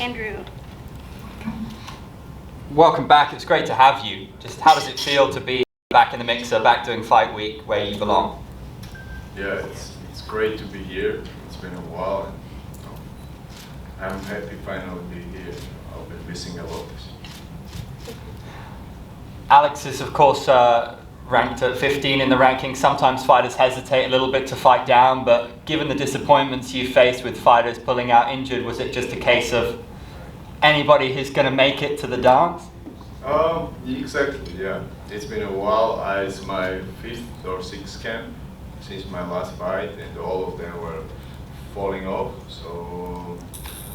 Andrew. Welcome back. It's great to have you. Just how does it feel to be back in the mixer, back doing fight week where you belong? Yeah, it's great to be here. It's been a while, and I'm happy finally to be here. I've been missing a lot. Alex is, of course, ranked at 15 in the rankings. Sometimes fighters hesitate a little bit to fight down, but given the disappointments you faced with fighters pulling out injured, was it just a case of anybody who's going to make it to the dance? Exactly, yeah. It's been a while. It's my 5th or 6th camp since my last fight, and all of them were falling off. So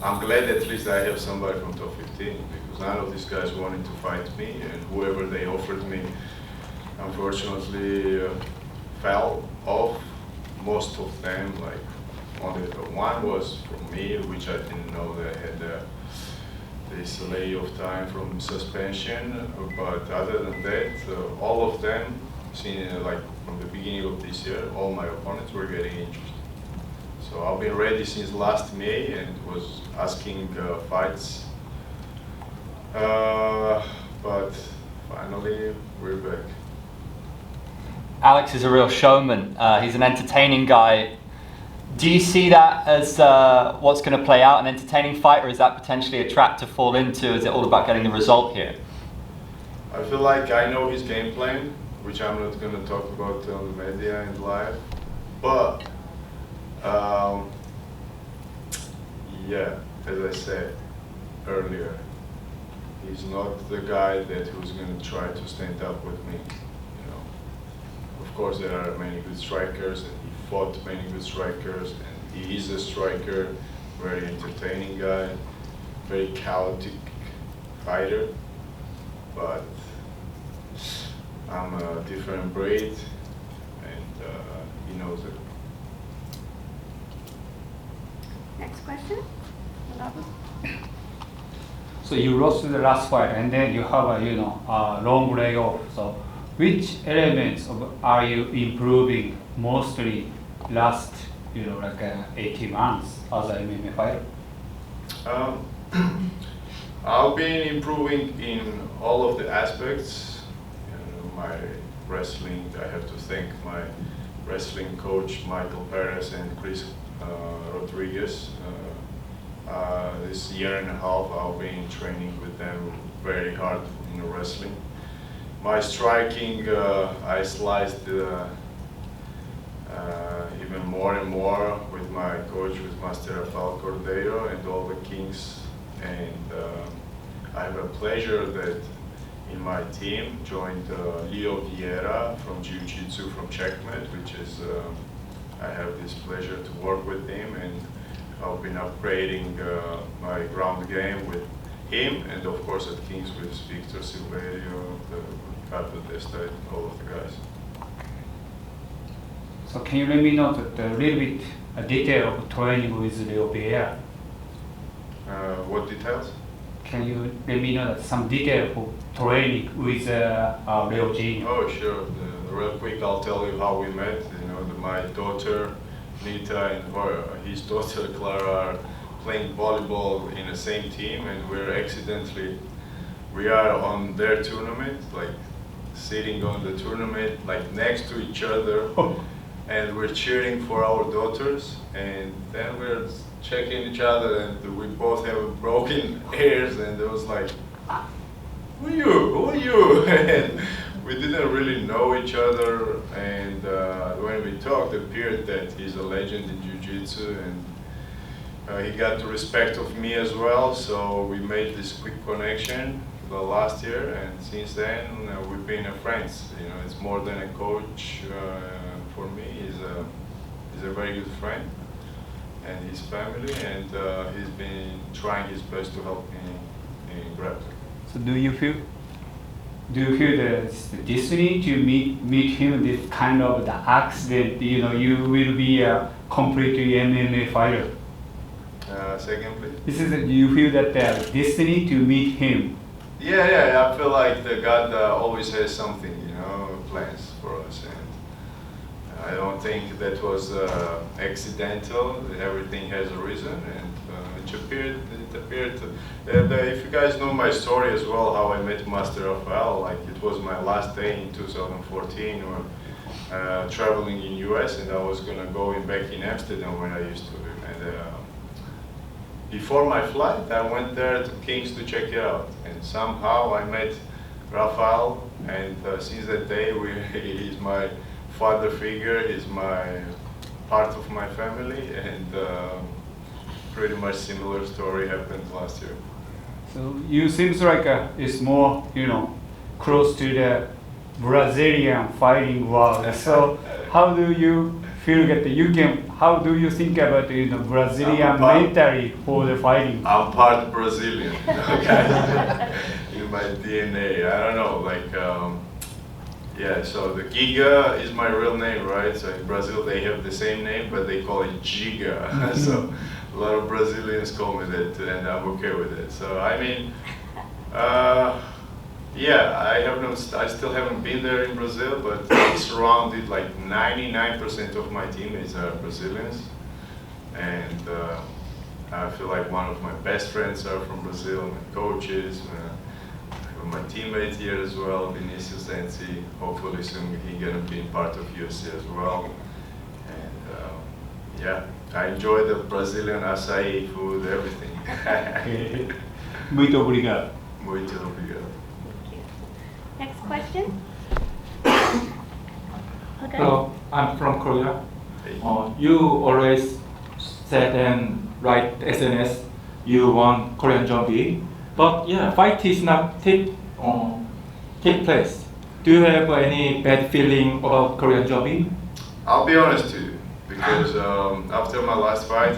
I'm glad at least I have somebody from top 15, because none of these guys wanted to fight me, and whoever they offered me, unfortunately, fell off. Most of them, like only one was from me, which I didn't know they had this delay of time from suspension. But other than that, all of them, like from the beginning of this year, all my opponents were getting injured. So I've been ready since last May and was asking fights, but finally we're back. Alex is a real showman. He's an entertaining guy. Do you see that as what's going to play out, an entertaining fight, or is that potentially a trap to fall into? Is it all about getting the result here? I feel like I know his game plan, which I'm not going to talk about on the media and live, but yeah, as I said earlier, he's not the guy who's going to try to stand up with me. Of course, there are many good strikers, and he fought many good strikers, and he is a striker, very entertaining guy, very chaotic fighter, but I'm a different breed, and he knows it. Next question. So you lost the last fight, and then you have a long layoff. So which elements are you improving mostly last 18 months as an MMA fighter? I've been improving in all of the aspects. My wrestling, I have to thank my wrestling coach Michael Perez and Chris Rodriguez. This year and a half I've been training with them very hard in wrestling. My striking, I sliced even more and more with my coach, with Master Rafael Cordeiro and all the kings. And I have a pleasure that in my team joined Leo Vieira from Jiu-Jitsu from Checkmate, which is, I have this pleasure to work with him, and I've been upgrading my ground game with him, and of course at Kings with Victor Silverio, Ricardo Testa, and all of the guys. So can you let me know a little bit detail of training with Leo Vieira? What details? Can you let me know some detail of training with Leo Jr.? Oh, sure. Real quick, I'll tell you how we met. My daughter Nita and his daughter Clara are playing volleyball in the same team, and we are on their tournament, like sitting on the tournament, like next to each other, and we're cheering for our daughters, and then we're checking each other, and we both have broken ears, and it was like, who are you? And we didn't really know each other, and when we talked, it appeared that he's a legend in Jiu-Jitsu, and he got the respect of me as well, so we made this quick connection the last year, and since then we've been friends. It's more than a coach for me. He's a very good friend, and his family, and he's been trying his best to help me in grappling. So do you feel the destiny to meet him, this kind of the accident, you will be a completely MMA fighter? Second, please. This is, do you feel that the destiny to meet him? Yeah, I feel like God always has something, plans for us, and I don't think that was accidental. Everything has a reason, and it appeared. If you guys know my story as well, how I met Master Rafael, like it was my last day in 2014, or traveling in US, and I was gonna go back in Amsterdam where I used to live. And before my flight, I went there to Kings to check it out, and somehow I met Rafael, and since that day, he's my father figure. He's my part of my family, and pretty much similar story happened last year. So you seems like it's more, close to the Brazilian fighting world. So how do you feel that how do you think about Brazilian mentally for the fighting? I'm part Brazilian, okay? In my DNA. I don't know, yeah, so the Giga is my real name, right? So in Brazil they have the same name, but they call it Giga. So a lot of Brazilians call me that, and I'm okay with it. So I mean, yeah, I still haven't been there in Brazil, but I'm surrounded, like 99% of my teammates are Brazilians, and I feel like one of my best friends are from Brazil, my coaches, my teammates here as well, Vinicius Sensi. Hopefully soon he's gonna be part of UFC as well. And yeah, I enjoy the Brazilian açaí food, everything. Muito obrigado. Muito obrigado. Thank you. Next question. Okay. Hello, I'm from Korea. Hey. You always said and write SNS you want Korean Zombie, but yeah, fight is not take place. Do you have any bad feeling about Korean Zombie? I'll be honest to you, because after my last fight,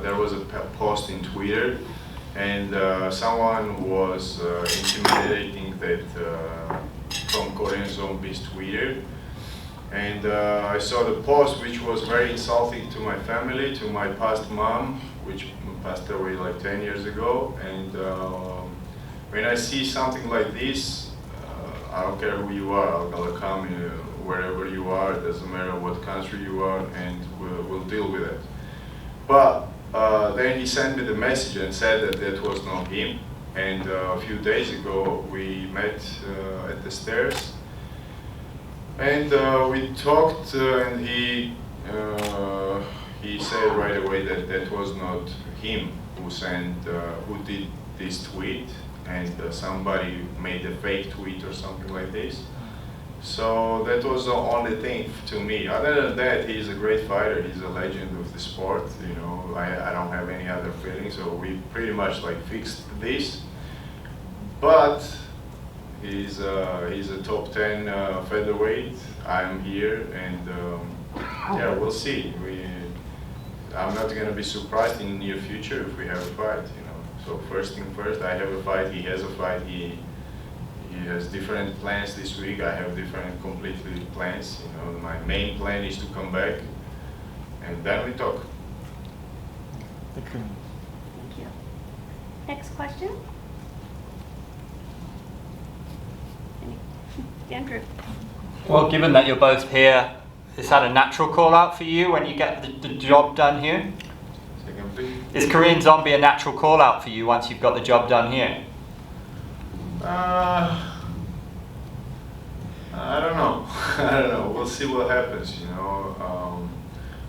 there was a post in Twitter, and someone was intimidating that from Korean Zombie's Twitter. And I saw the post, which was very insulting to my family, to my past mom, which passed away like 10 years ago. And when I see something like this, I don't care who you are, I'm gonna come wherever you are, it doesn't matter what country you are, and we'll deal with it. But then he sent me the message and said that that was not him. And a few days ago, we met at the stairs. And we talked, and he said right away that that was not him who did this tweet, and somebody made a fake tweet or something like this. So that was the only thing to me. Other than that, he's a great fighter. He's a legend of the sport. I don't have any other feelings. So we pretty much like fixed this, but. He's a top 10 featherweight. I'm here, and yeah, we'll see. I'm not gonna be surprised in the near future if we have a fight. So first thing first, I have a fight. He has a fight. He has different plans this week. I have different completely plans. My main plan is to come back, and then we talk. Thank you. Thank you. Next question. Andrew. Well, given that you're both here, is that a natural call out for you when you get the job done here? Second, please. Is Korean Zombie a natural call out for you once you've got the job done here? I don't know. I don't know. We'll see what happens.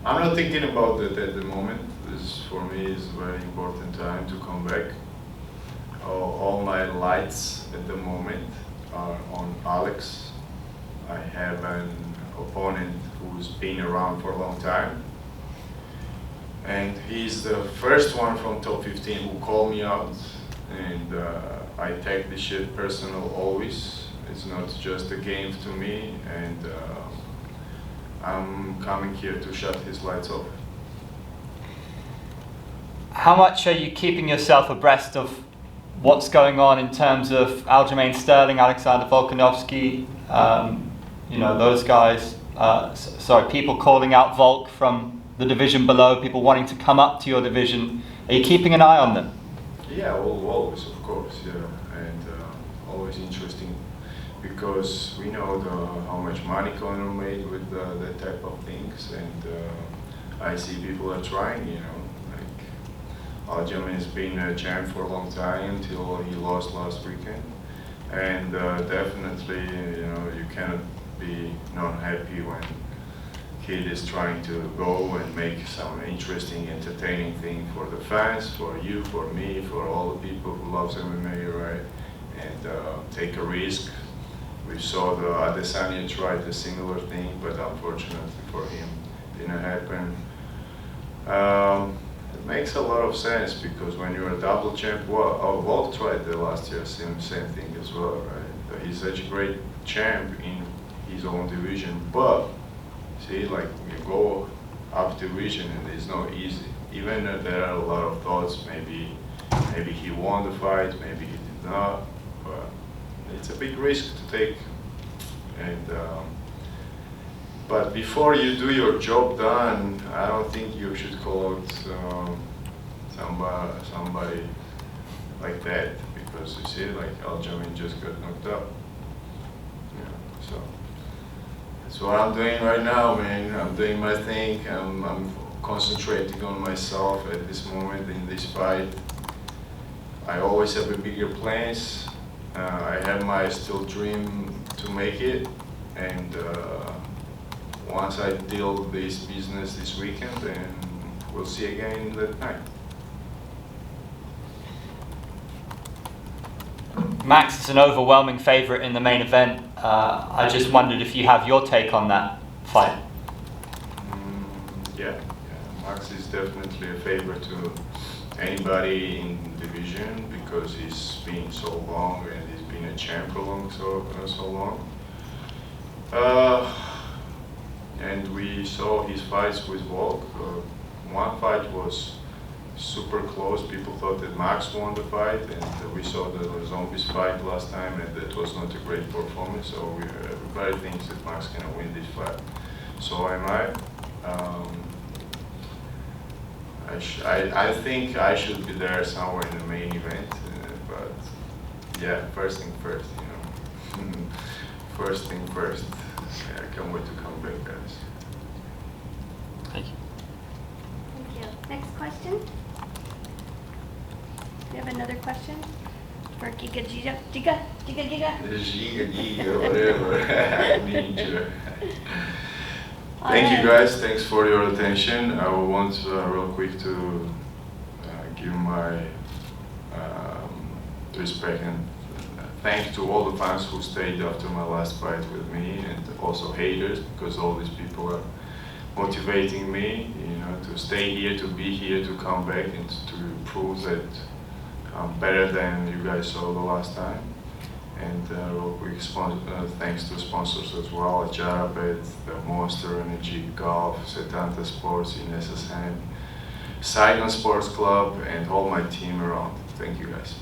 I'm not thinking about that at the moment. This for me is a very important time to come back. All my lights at the moment are on Alex. I have an opponent who's been around for a long time, and he's the first one from top 15 who called me out, and I take this shit personal always. It's not just a game to me, and I'm coming here to shut his lights off. How much are you keeping yourself abreast of what's going on in terms of Aljamain Sterling, Alexander Volkanovski, those guys? People calling out Volk from the division below, people wanting to come up to your division. Are you keeping an eye on them? Yeah, always, of course, yeah, and always interesting because we know how much money Conor made with that type of things, and I see people are trying, you know. Like Aljamain has been a champ for a long time until he lost last weekend, and definitely, you know, you cannot be not happy when kid is trying to go and make some interesting, entertaining thing for the fans, for you, for me, for all the people who loves MMA, right? And take a risk. We saw the Adesanya tried a similar thing, but unfortunately for him, didn't happen. It makes a lot of sense because when you're a double champ, Volk tried the last year same thing as well, right? He's such a great champ in his own division, but see, like you go up division and it's not easy. Even if there are a lot of thoughts, maybe he won the fight, maybe he did not, but it's a big risk to take. And but before you do your job done, I don't think you should call out somebody like that, because you see, like Aljamain just got knocked out. Yeah, so that's what I'm doing right now, man. I'm doing my thing. I'm concentrating on myself at this moment in this fight. I always have a bigger plans. I have my still dream to make it, and once I deal this business this weekend, then we'll see again that night. Max is an overwhelming favourite in the main event. I just wondered if you have your take on that fight. Yeah, Max is definitely a favourite to anybody in the division because he's been so long and he's been a champ for so long. And we saw his fights with Volk. One fight was super close. People thought that Max won the fight, and we saw the Zombies fight last time, and that was not a great performance. So everybody thinks that Max can win this fight. So am I. I think I should be there somewhere in the main event, but yeah, first thing first, you know. First thing first. Yeah, I can't wait to come back, guys. Thank you. Thank you. Next question. Do you have another question for Giga? Giga, whatever. Ninja. Thank you guys, thanks for your attention. I want real quick to give my respect and thank to all the fans who stayed after my last fight with me, and also haters, because all these people are motivating me, you know, to stay here, to be here, to come back, and to prove that I'm better than you guys saw the last time. And real quick thanks to sponsors as well, Jarabet, the Monster Energy, Golf, Setanta Sports, Inessa's Hand, Saigon Sports Club, and all my team around. Thank you guys.